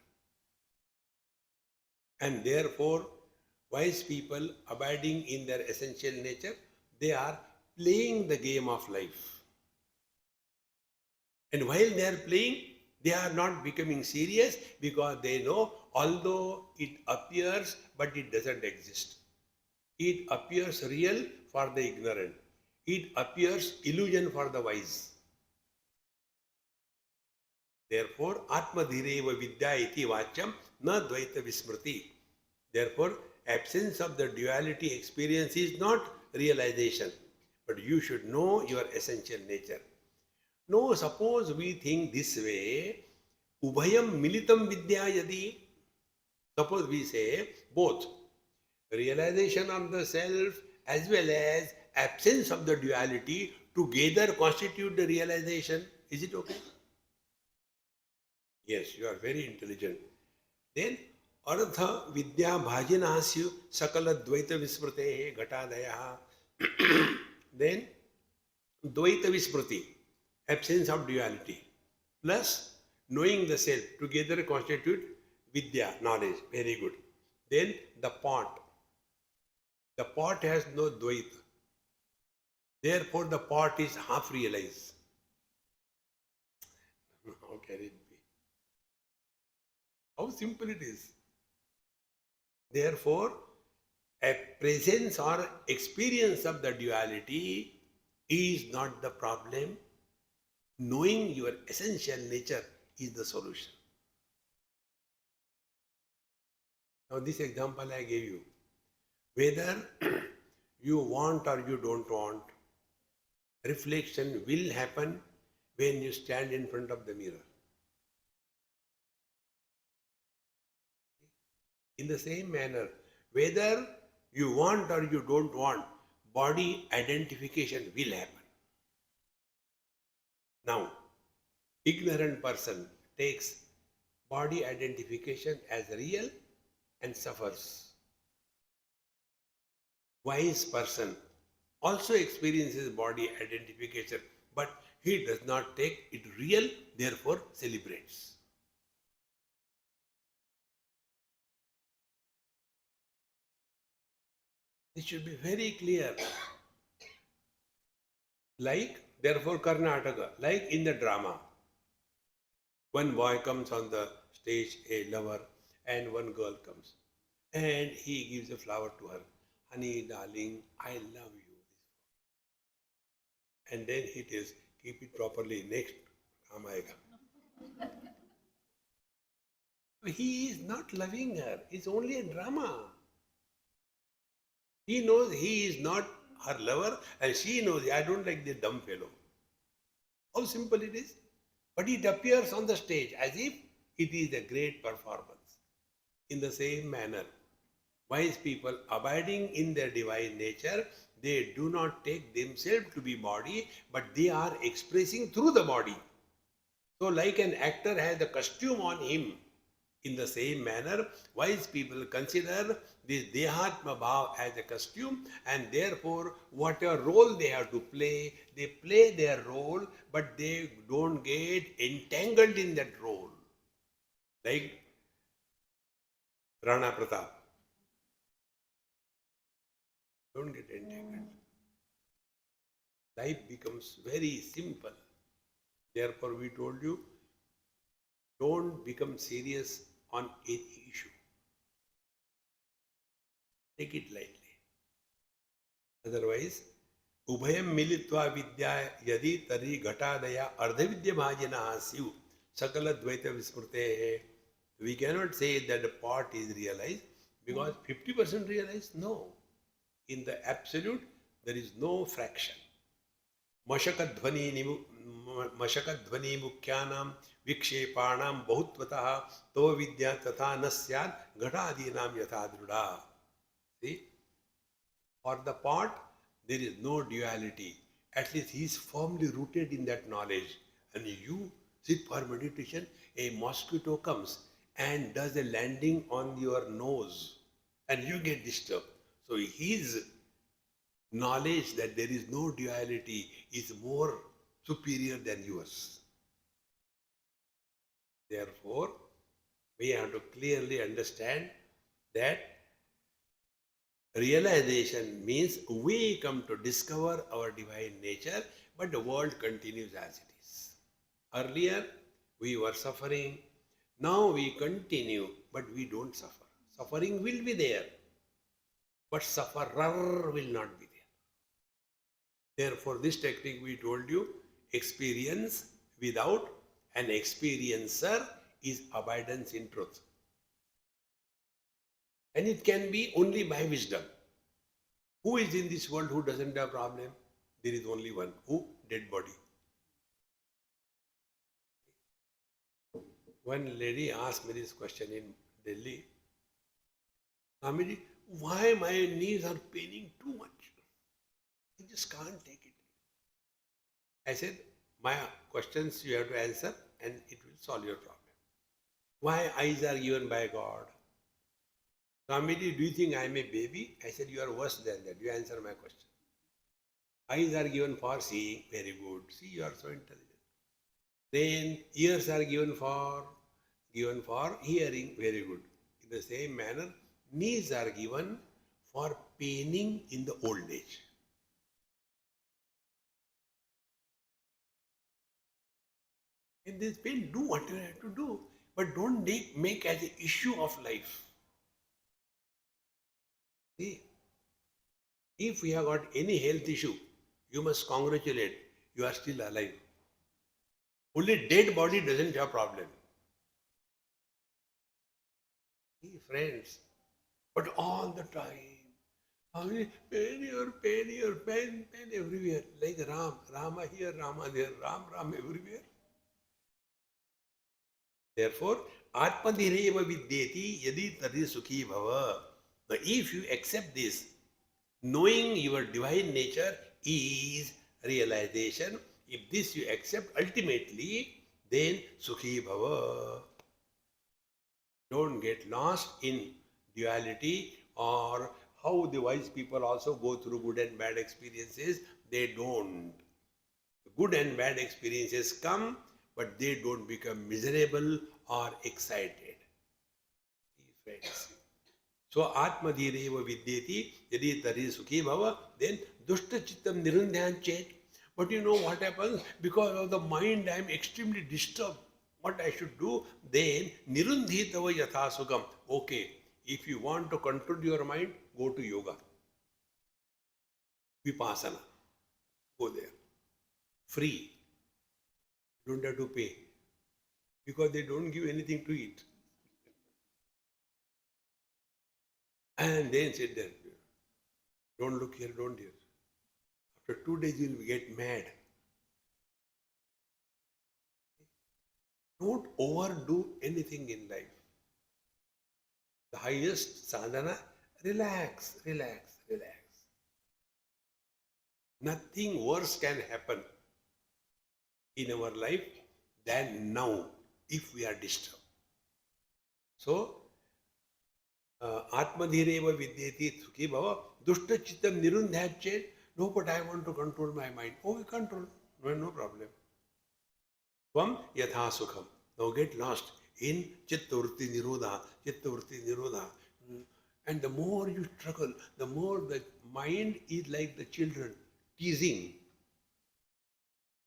And therefore, wise people abiding in their essential nature, they are playing the game of life. And while they are playing, they are not becoming serious, because they know, although it appears, but it doesn't exist. It appears real for the ignorant. It appears illusion for the wise. Therefore, Atmadhireva vidya iti vachyam na dvaita vismriti. Therefore, absence of the duality experience is not realization, but you should know your essential nature. No, suppose we think this way, ubhayam militam vidya yadi. Suppose we say both realization of the self as well as absence of the duality together constitute the realization. Is it okay? Yes, you are very intelligent. Then, artha vidya bhajinasyu sakala dvaita vismrite ghatadaya. Then, dvaita vismriti, absence of duality, plus knowing the self together constitute vidya, knowledge. Very good. Then, the pot. The pot has no dvaita. Therefore, the pot is half realized. How can it be? How simple it is. Therefore, a presence or experience of the duality is not the problem. Knowing your essential nature is the solution. Now, this example I gave you. Whether you want or you don't want, reflection will happen when you stand in front of the mirror. In the same manner, whether you want or you don't want, body identification will happen. Now, ignorant person takes body identification as real and suffers. Wise person also experiences body identification, but he does not take it real, therefore celebrates. This should be very clear. Like, therefore, Karnataka, like in the drama, one boy comes on the stage, a lover, and one girl comes, and he gives a flower to her. Honey, darling, I love you. And then he tells, keep it properly, next, kaam aayega. He is not loving her. It's only a drama. He knows he is not her lover, and she knows, I don't like this dumb fellow. How simple it is. But it appears on the stage as if it is a great performance. In the same manner, wise people abiding in their divine nature, they do not take themselves to be body, but they are expressing through the body. So like an actor has a costume on him, in the same manner, wise people consider this Dehatma Bhav as a costume, and therefore whatever role they have to play, they play their role, but they don't get entangled in that role. Like Rana Pratap. Don't get entangled. Life becomes very simple. Therefore we told you, don't become serious on any issue. Take it lightly. Otherwise, Ubhayam militva vidya yadi tari ghatadaya ardhavidya bhajana syu sakala dvaita vismrte. We cannot say that the pot is realized because 50% realized? No. In the absolute, there is no fraction. Mashakadhvani mukyanam vikshepanam bahutvatah to vidya tatha nasyad ghatadinam yathadruda. See? For the pot, there is no duality. At least he is firmly rooted in that knowledge. And you sit for meditation, a mosquito comes and does a landing on your nose and you get disturbed. So his knowledge that there is no duality is more superior than yours. Therefore, we have to clearly understand that realization means we come to discover our divine nature, but the world continues as it is. Earlier, we were suffering. Now we continue, but we don't suffer. Suffering will be there, but sufferer will not be there. Therefore, this technique we told you, experience without an experiencer is abidance in truth. And it can be only by wisdom. Who is in this world who doesn't have problem? There is only one. Who? Dead body. One lady asked me this question in Delhi. Swamiji, why my knees are paining too much? I just can't take it. I said, my questions you have to answer and it will solve your problem. Why eyes are given by God? Swamiji, do you think I am a baby? I said, you are worse than that. You answer my question. Eyes are given for seeing. Very good. See, you are so intelligent. Then ears are given for hearing. Very good. In the same manner, knees are given for paining in the old age. In this pain, do what you have to do, but don't make as an issue of life. See, if you have got any health issue, you must congratulate. You are still alive. Only dead body doesn't have problem. See, friends, but all the time, only pain here, pain everywhere. Like Rama here, Rama there, Ram everywhere. Therefore, Atmadhireva vidyeti yadi tadi sukhi bhava. Now, if you accept this, knowing your divine nature is realization. If this you accept ultimately, then sukhi bhava. Don't get lost in duality or how the wise people also go through good and bad experiences. They don't. Good and bad experiences come, but they don't become miserable or excited. Friends. So Atmadhireva vidyeti yadi tari sukhi bhava, then dushta chittam nirundhyan chet. But you know what happens? Because of the mind I am extremely disturbed. What I should do? Then nirundhitava yatha sukam. Okay, if you want to control your mind, go to yoga. Vipassana. Go there. Free. Don't have to pay. Because they don't give anything to eat. And then sit there. Don't look here, don't hear. After 2 days, you will get mad. Don't overdo anything in life. The highest sadhana, relax, relax, relax. Nothing worse can happen in our life than now if we are disturbed. So, Atmadhireva vidyeti sukhi bhava, dushta chittam nirundhyachet. No, but I want to control my mind. Oh, we control. No problem. Tvam yatha sukham. Now get lost in chittavritti nirodha, chittavritti nirodha. And the more you struggle, the more the mind is like the children, teasing.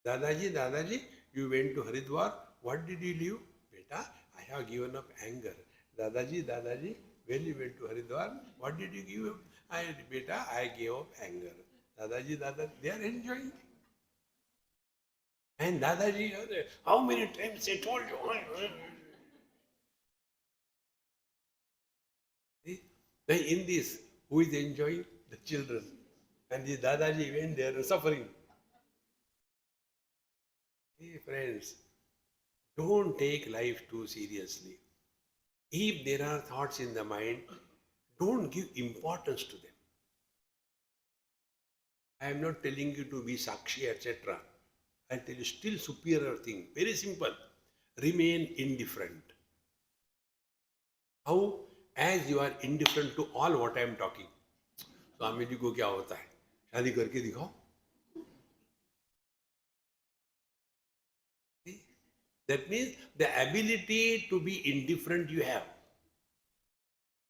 Dadaji, you went to Haridwar. What did you leave? Beta, I have given up anger. Dadaji, when you went to Haridwar, what did you give up? Beta, I gave up anger. Dadaji, they are enjoying. And Dadaji, how many times I told you? See? Then in this, who is enjoying? The children. And the Dadaji, when they are suffering. Hey friends, don't take life too seriously. If there are thoughts in the mind, don't give importance to them. I am not telling you to be Sakshi, etc. I tell you still superior thing. Very simple. Remain indifferent. How? As you are indifferent to all what I am talking. Swami ji को क्या होता है? शादी करके दिखाओ. That means the ability to be indifferent you have.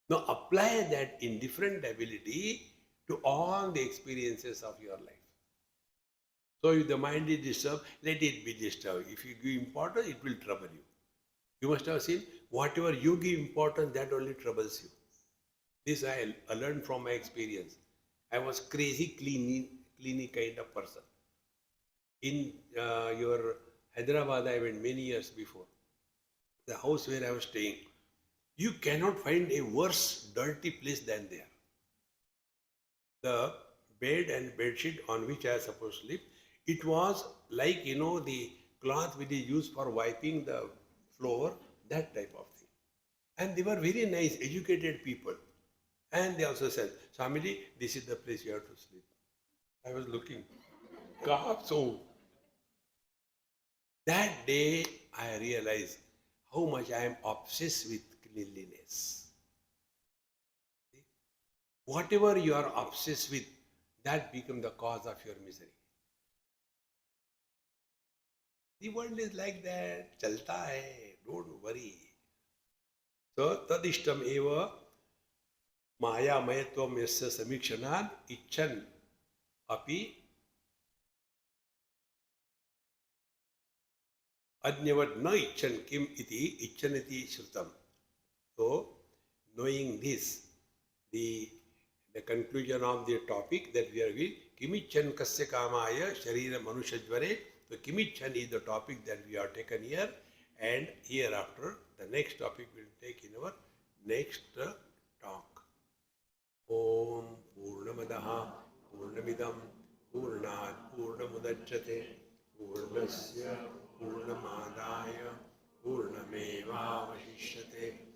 Now apply that indifferent ability to all the experiences of your life. So if the mind is disturbed, let it be disturbed. If you give importance, it will trouble you. You must have seen, whatever you give importance, that only troubles you. This I learned from my experience. I was crazy, cleany kind of person. In your Hyderabad, I went many years before. The house where I was staying, you cannot find a worse dirty place than there. The bed and bedsheet on which I was supposed to sleep, it was like, the cloth which is used for wiping the floor, that type of thing. And they were very nice, educated people. And they also said, Swamiji, this is the place you have to sleep. I was looking. So that day I realized how much I am obsessed with cleanliness. See? Whatever you are obsessed with, that becomes the cause of your misery. The world is like that. Chalta hai. Don't worry. So, tadishtam eva मायामयत्वं यस्य समीक्षणात् इच्छन् अपि अन्यवत् न इच्छन् किम् इति इच्छन् इति श्रुतं. So, knowing this, the conclusion of the topic that we are with, Kimichan Kasya Kamaya Sharira Manushajvare. So, Kimichan is the topic that we have taken here, and hereafter, the next topic we will take in our next talk. Om Purnamadaha Purnamidam Purnat Purnamudachyate Purnasya Purnamadaya Purnameva Vashishyate